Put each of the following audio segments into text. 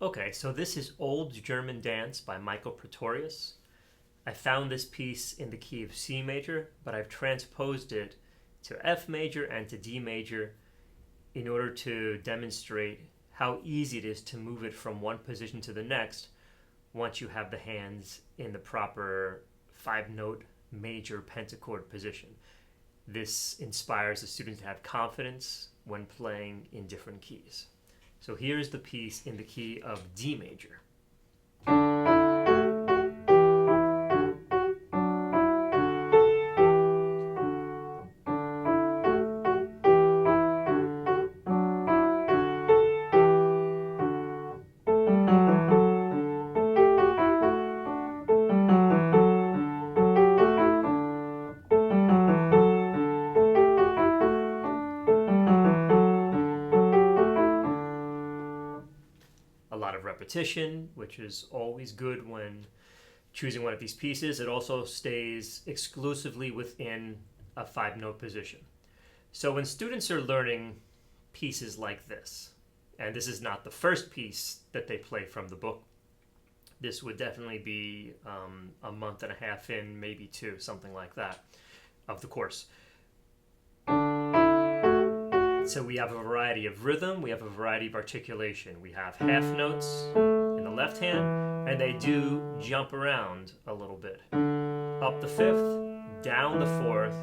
Okay, so this is Old German Dance by Michael Pretorius. I found this piece in the key of C major, but I've transposed it to F major and to D major in order to demonstrate how easy it is to move it from one position to the next once you have the hands in the proper 5-note major pentachord position. This inspires the students to have confidence when playing in different keys. So here's the piece in the key of D major. A lot of repetition, which is always good when choosing one of these pieces. It also stays exclusively within a 5-note position. So when students are learning pieces like this, and this is not the first piece that they play from the book, this would definitely be a month and a half in, maybe 2, something like that, of the course. So we have a variety of rhythm, we have a variety of articulation. We have half notes in the left hand, and they do jump around a little bit. Up the 5th, down the 4th,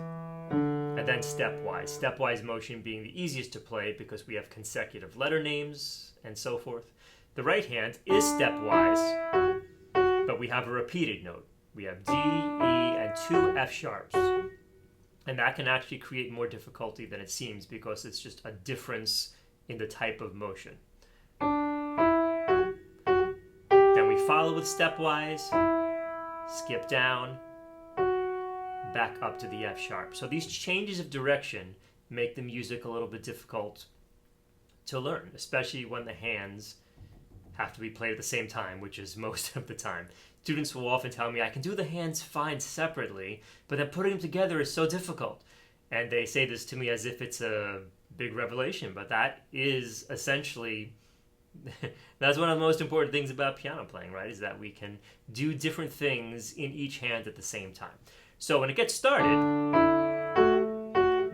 and then stepwise. Stepwise motion being the easiest to play because we have consecutive letter names and so forth. The right hand is stepwise, but we have a repeated note. We have D, E, and 2 F sharps. And that can actually create more difficulty than it seems because it's just a difference in the type of motion. Then we follow with stepwise, skip down, back up to the F sharp. So these changes of direction make the music a little bit difficult to learn, especially when the hands have to be played at the same time, which is most of the time. Students will often tell me, I can do the hands fine separately, but then putting them together is so difficult. And they say this to me as if it's a big revelation, but that is essentially, that's one of the most important things about piano playing, right? Is that we can do different things in each hand at the same time. So when it gets started,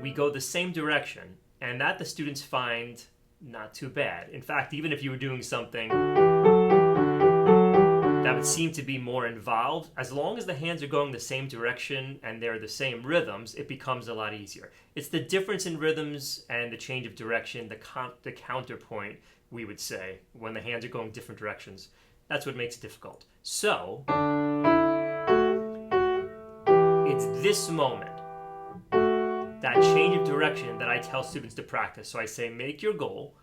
we go the same direction, and that the students find not too bad. In fact, even if you were doing something that would seem to be more involved, as long as the hands are going the same direction and they're the same rhythms, it becomes a lot easier. It's the difference in rhythms and the change of direction, the counterpoint, we would say, when the hands are going different directions. That's what makes it difficult. So, it's this moment, that change of direction, that I tell students to practice. So I say, make your goal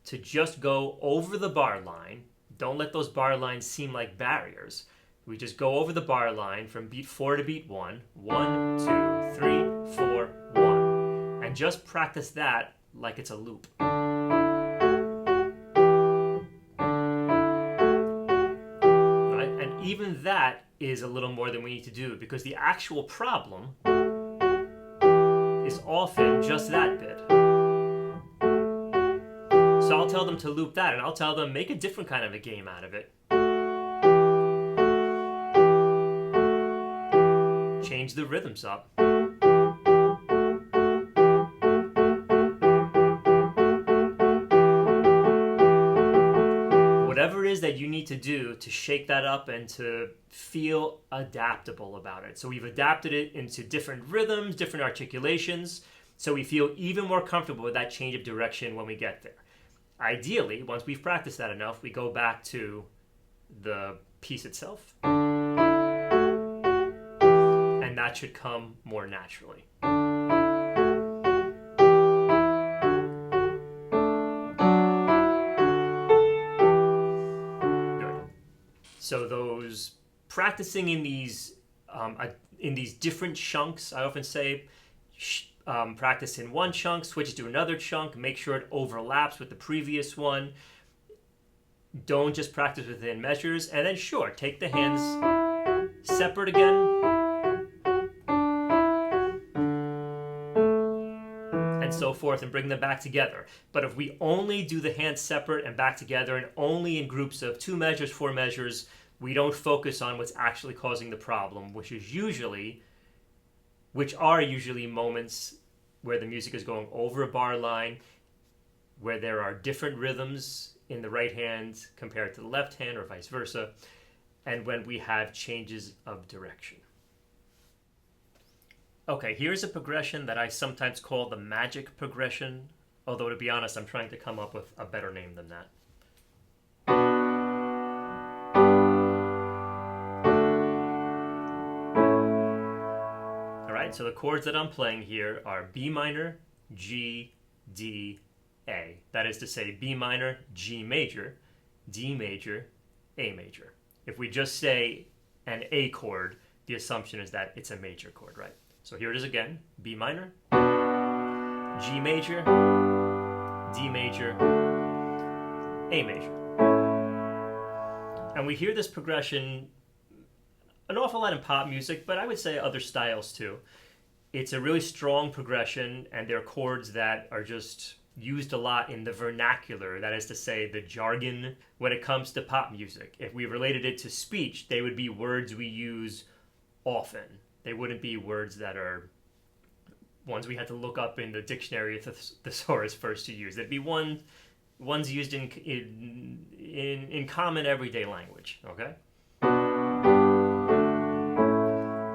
to just go over the bar line. Don't let those bar lines seem like barriers. We just go over the bar line from beat 4 to beat 1. 1, 2, 3, 4, 1. And just practice that like it's a loop. Right? And even that is a little more than we need to do because the actual problem is often just that bit. So I'll tell them to loop that, and I'll tell them make a different kind of a game out of it. Change the rhythms up. Whatever it is that you need to do to shake that up and to feel adaptable about it. So we've adapted it into different rhythms, different articulations, so we feel even more comfortable with that change of direction when we get there. Ideally, once we've practiced that enough, we go back to the piece itself, and that should come more naturally. Good. So those practicing in these different chunks, I often say, practice in one chunk, switch to another chunk, make sure it overlaps with the previous one. Don't just practice within measures. And then sure, take the hands separate again. and so forth, and bring them back together. But if we only do the hands separate and back together, and only in groups of 2 measures, 4 measures, we don't focus on what's actually causing the problem, which are usually moments where the music is going over a bar line, where there are different rhythms in the right hand compared to the left hand, or vice versa, and when we have changes of direction. Okay, here's a progression that I sometimes call the magic progression, although to be honest, I'm trying to come up with a better name than that. All right, so the chords that I'm playing here are B minor, G, D, A. That is to say B minor, G major, D major, A major. If we just say an A chord, the assumption is that it's a major chord, right? So here it is again, B minor, G major, D major, A major. And we hear this progression an awful lot in pop music, but I would say other styles too. It's a really strong progression, and they're chords that are just used a lot in the vernacular, that is to say, the jargon when it comes to pop music. If we related it to speech, they would be words we use often. They wouldn't be words that are ones we had to look up in the dictionary thesaurus first to use. They'd be ones used in common everyday language, okay?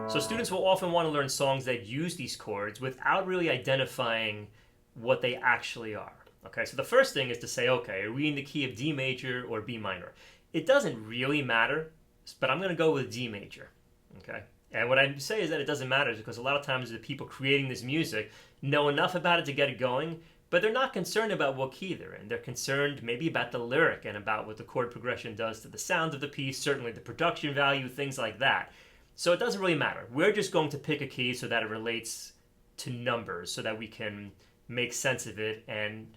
So students will often want to learn songs that use these chords without really identifying what they actually are. Okay, so the first thing is to say, okay, are we in the key of D major or B minor? It doesn't really matter, but I'm going to go with D major. Okay, and what I say is that it doesn't matter because a lot of times the people creating this music know enough about it to get it going, but they're not concerned about what key they're in. They're concerned maybe about the lyric and about what the chord progression does to the sound of the piece, certainly the production value, things like that. So it doesn't really matter. We're just going to pick a key so that it relates to numbers, so that we can make sense of it and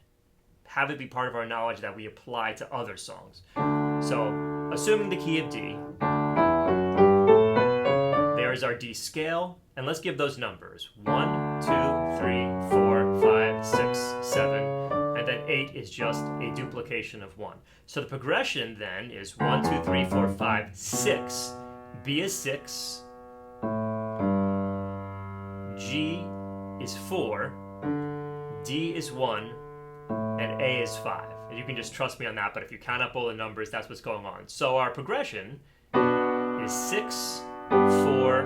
have it be part of our knowledge that we apply to other songs. So, assuming the key of D, there's our D scale, and let's give those numbers. 1, 2, 3, 4, 5, 6, 7, and then 8 is just a duplication of 1. So the progression then is 1, 2, 3, 4, 5, 6. B is 6, G is 4, D is 1, and A is 5. And you can just trust me on that, but if you count up all the numbers, that's what's going on. So our progression is 6, 4,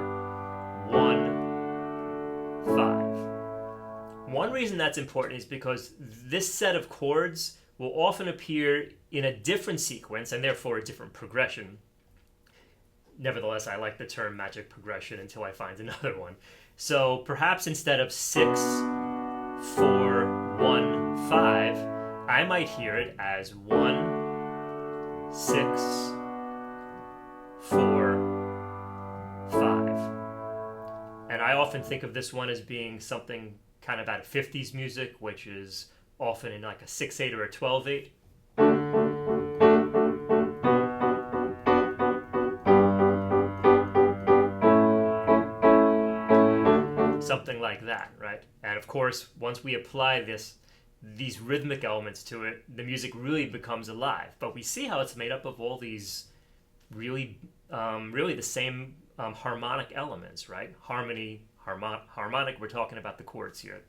1, 5. One reason that's important is because this set of chords will often appear in a different sequence, and therefore a different progression. Nevertheless, I like the term magic progression until I find another one. So perhaps instead of 6, 4, 1, 5, I might hear it as 1, 6, 4, 5. And I often think of this one as being something kind of out of 50s music, which is often in like a 6/8 or a 12/8. Something like that, right? And of course, once we apply these rhythmic elements to it, the music really becomes alive. But we see how it's made up of all these really the same harmonic elements, right? Harmony, harmonic, we're talking about the chords here.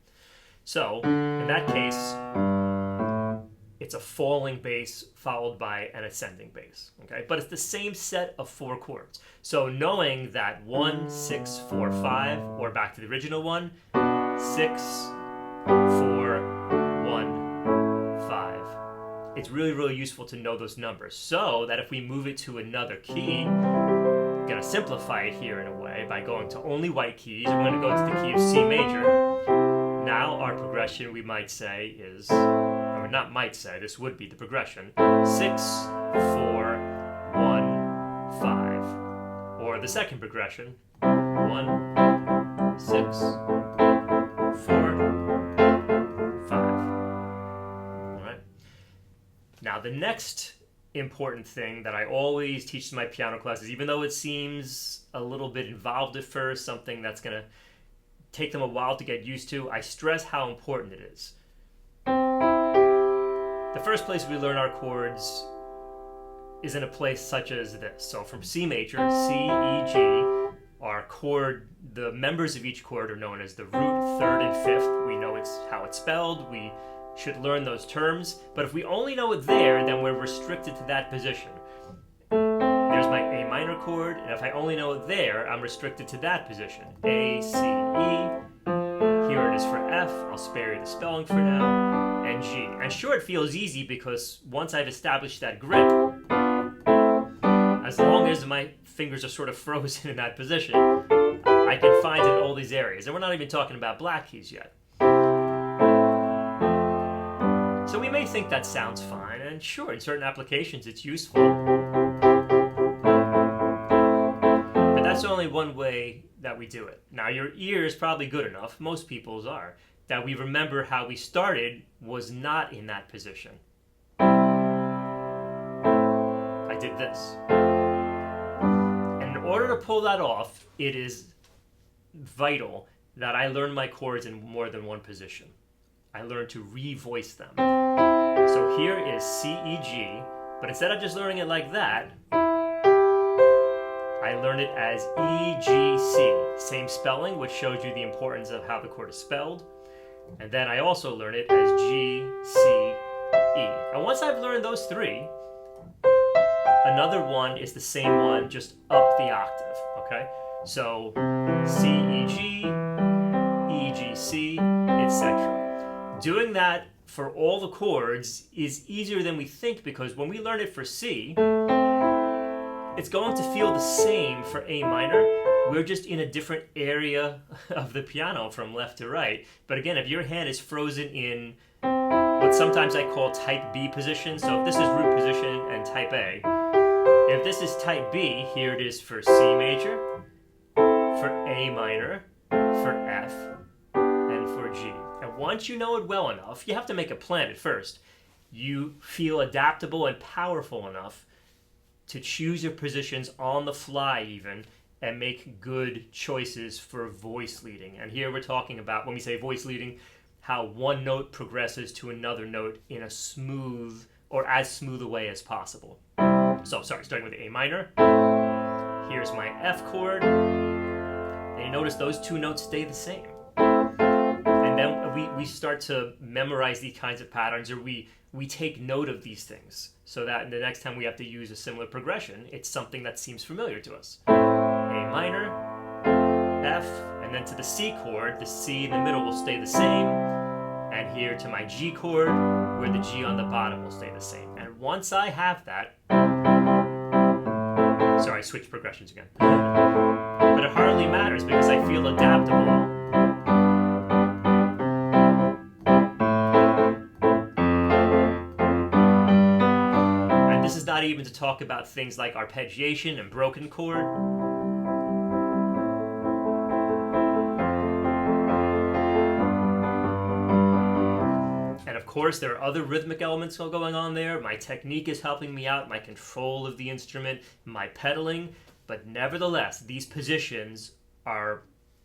So, in that case, it's a falling bass followed by an ascending bass, okay? But it's the same set of 4 chords. So knowing that 1, 6, 4, 5, or back to the original one, 6, 4, 1, 5. It's really, really useful to know those numbers so that if we move it to another key, I'm going to simplify it here in a way by going to only white keys. I'm going to go to the key of C major. Now our progression, we might say, is, or not might say, this would be the progression, 6, 4, 1, 5. Or the second progression, 1, 6, 4, 5. All right. Now the next important thing that I always teach in my piano classes, even though it seems a little bit involved at first, something that's going to take them a while to get used to, I stress how important it is. The first place we learn our chords is in a place such as this. So from C major, C, E, G, our chord, the members of each chord are known as the root, third, and fifth. We know how it's spelled. We should learn those terms. But if we only know it there, then we're restricted to that position. There's my A minor chord, and if I only know it there, I'm restricted to that position. A, C, E. Here it is for F. I'll spare you the spelling for now. And G. And sure, it feels easy because once I've established that grip, as long as my fingers are sort of frozen in that position, I can find in all these areas. And we're not even talking about black keys yet. So we may think that sounds fine, and sure, in certain applications it's useful. But that's only one way that we do it. Now, your ear is probably good enough, most people's are, that we remember how we started was not in that position. I did this. And in order to pull that off, it is vital that I learn my chords in more than one position. I learn to revoice them. So here is C, E, G, but instead of just learning it like that, I learned it as E, G, C. Same spelling, which shows you the importance of how the chord is spelled. And then I also learned it as G, C, E. And once I've learned those three, another one is the same one, just up the octave, okay? So C, E, G, E, G, C, etc. Doing that for all the chords is easier than we think, because when we learn it for C, it's going to feel the same for A minor. We're just in a different area of the piano from left to right. But again, if your hand is frozen in what sometimes I call type B position, so if this is root position and type A, if this is type B, here it is for C major, for A minor, for F, and for G. And once you know it well enough, you have to make a plan at first. You feel adaptable and powerful enough to choose your positions on the fly even, and make good choices for voice leading. And here we're talking about, when we say voice leading, how one note progresses to another note in a smooth, or as smooth a way as possible. So, starting with the A minor. Here's my F chord. And you notice those two notes stay the same. And then we start to memorize these kinds of patterns, or we take note of these things, so that the next time we have to use a similar progression, it's something that seems familiar to us. A minor, F, and then to the C chord, the C in the middle will stay the same, and here to my G chord, where the G on the bottom will stay the same. And once I have that, sorry, I switched progressions again. But it hardly matters because I feel adaptable. Not even to talk about things like arpeggiation and broken chord. And of course, there are other rhythmic elements going on there. My technique is helping me out, my control of the instrument, my pedaling. But nevertheless, these positions are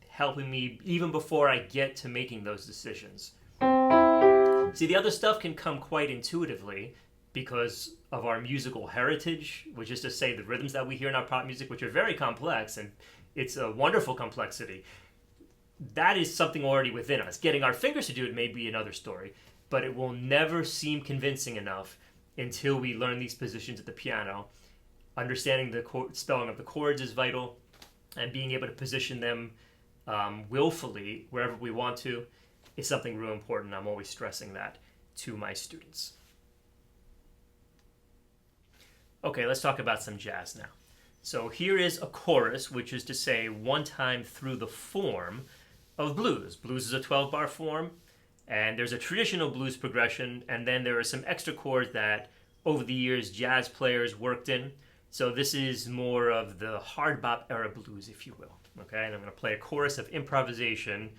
helping me even before I get to making those decisions. See, the other stuff can come quite intuitively, because of our musical heritage, which is to say the rhythms that we hear in our pop music, which are very complex, and it's a wonderful complexity. That is something already within us. Getting our fingers to do it may be another story, but it will never seem convincing enough until we learn these positions at the piano. Understanding the spelling of the chords is vital, and being able to position them willfully wherever we want to is something real important. I'm always stressing that to my students. Okay, let's talk about some jazz now. So here is a chorus, which is to say one time through the form of blues. Blues is a 12-bar form, and there's a traditional blues progression, and then there are some extra chords that over the years jazz players worked in. So this is more of the hard bop era blues, if you will. Okay, and I'm going to play a chorus of improvisation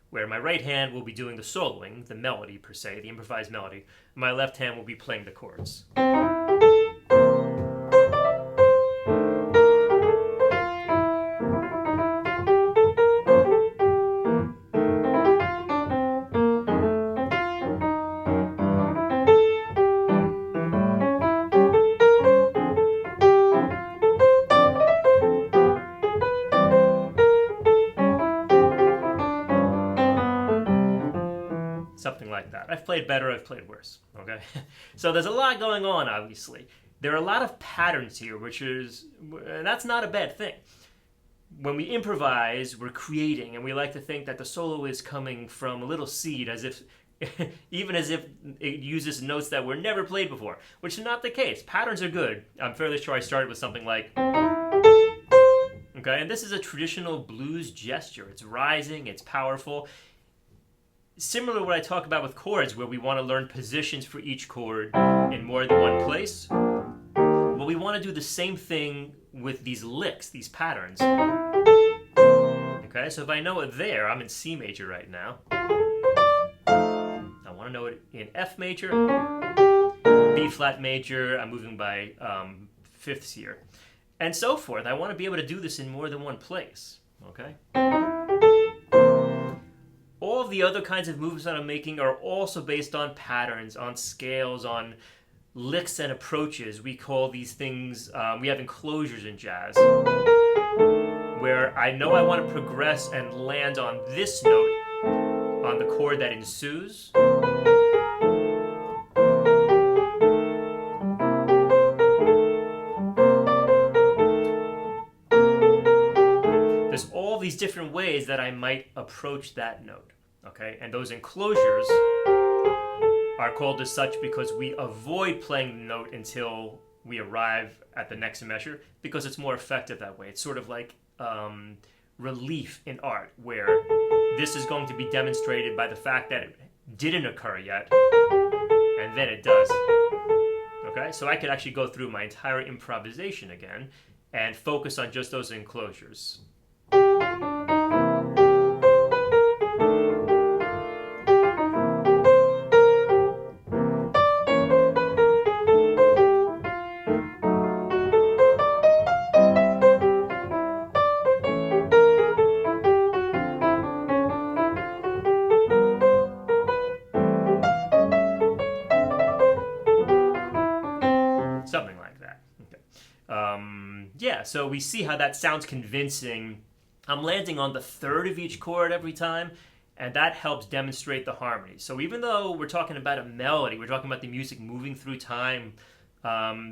where my right hand will be doing the soloing, the melody per se, the improvised melody. My left hand will be playing the chords. I've played better, I've played worse, okay? So there's a lot going on, obviously. There are a lot of patterns here, and that's not a bad thing. When we improvise, we're creating, and we like to think that the solo is coming from a little seed, as if, even as if it uses notes that were never played before, which is not the case. Patterns are good. I'm fairly sure I started with something like, okay, and this is a traditional blues gesture. It's rising, it's powerful. Similar to what I talk about with chords, where we want to learn positions for each chord in more than one place. Well, we want to do the same thing with these licks, these patterns. Okay, so if I know it there, I'm in C major right now. I want to know it in F major, B flat major, I'm moving by fifths here, and so forth. I want to be able to do this in more than one place, okay? All of the other kinds of movements that I'm making are also based on patterns, on scales, on licks and approaches. We call these things, we have enclosures in jazz, where I know I want to progress and land on this note on the chord that ensues. There's all these different ways that I might approach that note, okay? And those enclosures are called as such because we avoid playing the note until we arrive at the next measure, because it's more effective that way. It's sort of like relief in art, where this is going to be demonstrated by the fact that it didn't occur yet, and then it does. Okay, so I could actually go through my entire improvisation again and focus on just those enclosures. Something like that. Okay. Yeah, so we see how that sounds convincing. I'm landing on the third of each chord every time, and that helps demonstrate the harmony. So even though we're talking about a melody, we're talking about the music moving through time,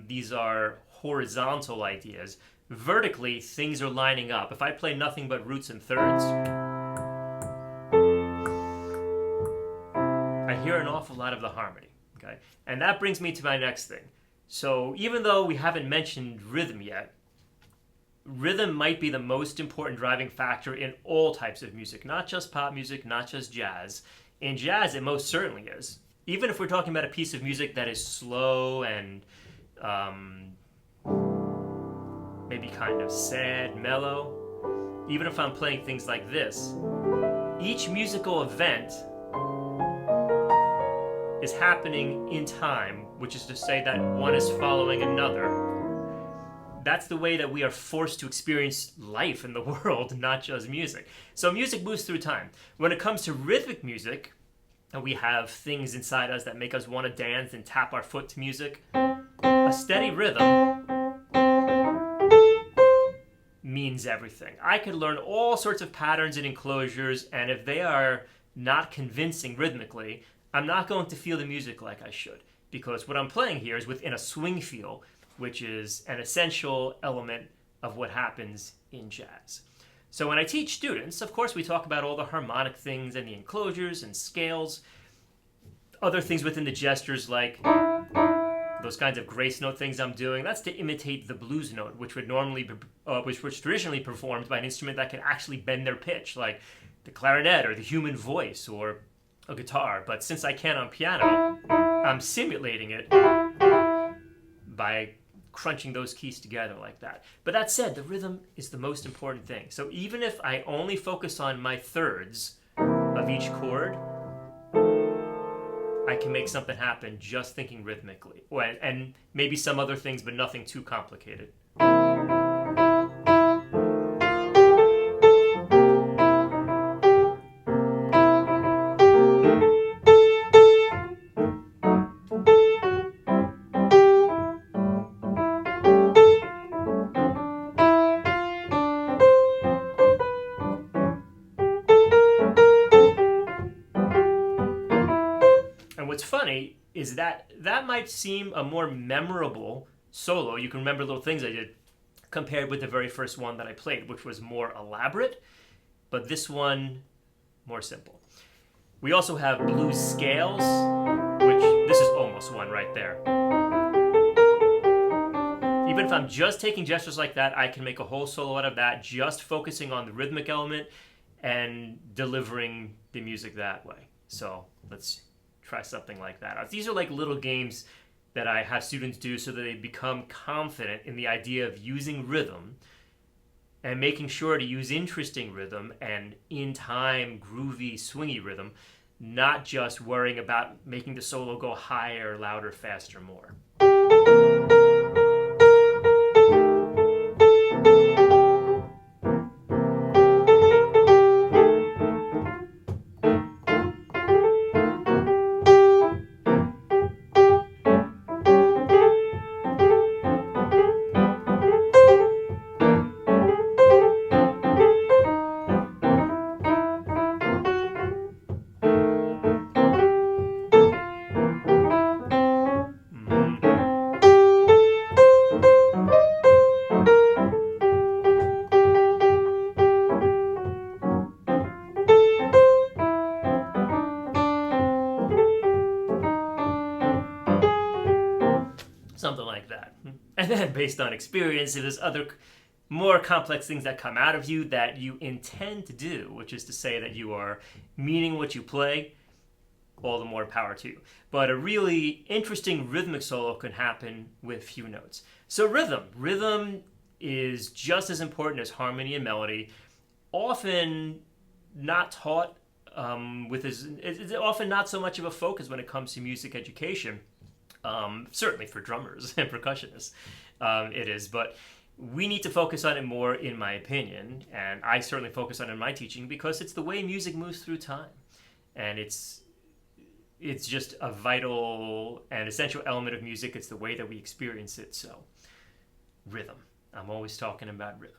these are horizontal ideas. Vertically, things are lining up. If I play nothing but roots and thirds, I hear an awful lot of the harmony. Okay? And that brings me to my next thing. So even though we haven't mentioned rhythm yet, rhythm might be the most important driving factor in all types of music, not just pop music, not just jazz. In jazz, it most certainly is. Even if we're talking about a piece of music that is slow and maybe kind of sad, mellow, even if I'm playing things like this, each musical event is happening in time, which is to say that one is following another. That's the way that we are forced to experience life in the world, not just music. So music moves through time. When it comes to rhythmic music, we have things inside us that make us want to dance and tap our foot to music. A steady rhythm means everything. I could learn all sorts of patterns and enclosures, and if they are not convincing rhythmically, I'm not going to feel the music like I should, because what I'm playing here is within a swing feel, which is an essential element of what happens in jazz. So when I teach students, of course, we talk about all the harmonic things and the enclosures and scales, other things within the gestures like those kinds of grace note things I'm doing. That's to imitate the blues note, which would normally be, which was traditionally performed by an instrument that could actually bend their pitch, like the clarinet or the human voice or a guitar. But since I can't on piano, I'm simulating it by crunching those keys together like that. But that said, the rhythm is the most important thing. So even if I only focus on my thirds of each chord, I can make something happen just thinking rhythmically. And maybe some other things, but nothing too complicated. is that might seem a more memorable solo. You can remember little things I did compared with the very first one that I played, which was more elaborate, but this one more simple. We also have blues scales, which this is almost one right there. Even if I'm just taking gestures like that, I can make a whole solo out of that, just focusing on the rhythmic element and delivering the music that way. So let's try something like that. These are like little games that I have students do so that they become confident in the idea of using rhythm and making sure to use interesting rhythm and in time, groovy, swingy rhythm, not just worrying about making the solo go higher, louder, faster, more. Something like that. And then based on experience, there's other more complex things that come out of you that you intend to do, which is to say that you are meaning what you play, all the more power to you. But a really interesting rhythmic solo can happen with few notes. So rhythm is just as important as harmony and melody, often not taught it's often not so much of a focus when it comes to music education. Certainly for drummers and percussionists, it is, but we need to focus on it more, in my opinion, and I certainly focus on it in my teaching because it's the way music moves through time, and it's just a vital and essential element of music. It's the way that we experience it. So, rhythm. I'm always talking about rhythm.